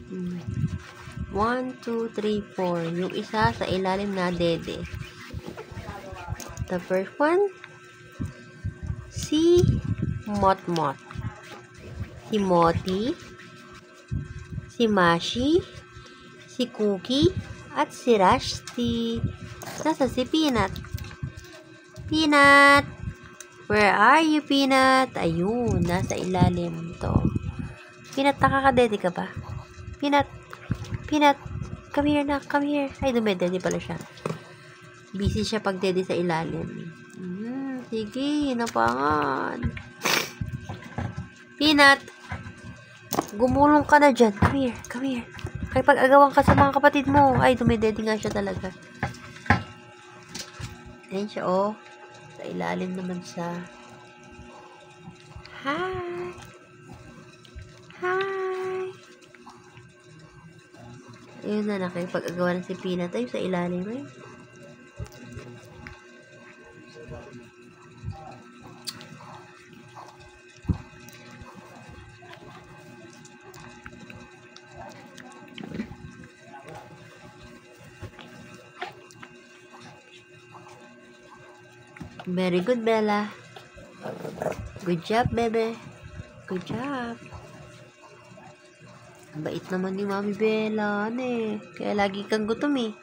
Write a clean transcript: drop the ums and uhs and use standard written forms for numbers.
1, 2, 3, 4. Yung isa sa ilalim na dede. The first one, si Motmot. Si Moti, si Mashi, si Cookie, at si Rashti. Nasa si Peanut? Peanut! Where are you, Peanut? Ayun, nasa ilalim to. Peanut, nakakadede ka ba? Peanut! Peanut! Come here na, come here. Ay, dumedede pala siya. Busy siya pag dede sa ilalim. Sige, napangan. Peanut! Gumulong ka na dyan. Come here, come here. Kaya pag-agawan ka sa mga kapatid mo. Ay, dumedede nga siya talaga. Ayan siya, oh. Sa ilalim naman siya. Hi! Hi! Ayun na, nakipag-agawa na si Peanut. Ay, sa ilalim eh. Very good, Bella. Good job, bebe. Good job. Bait naman ni Mami Bella, Kaya lagi kang gutom eh.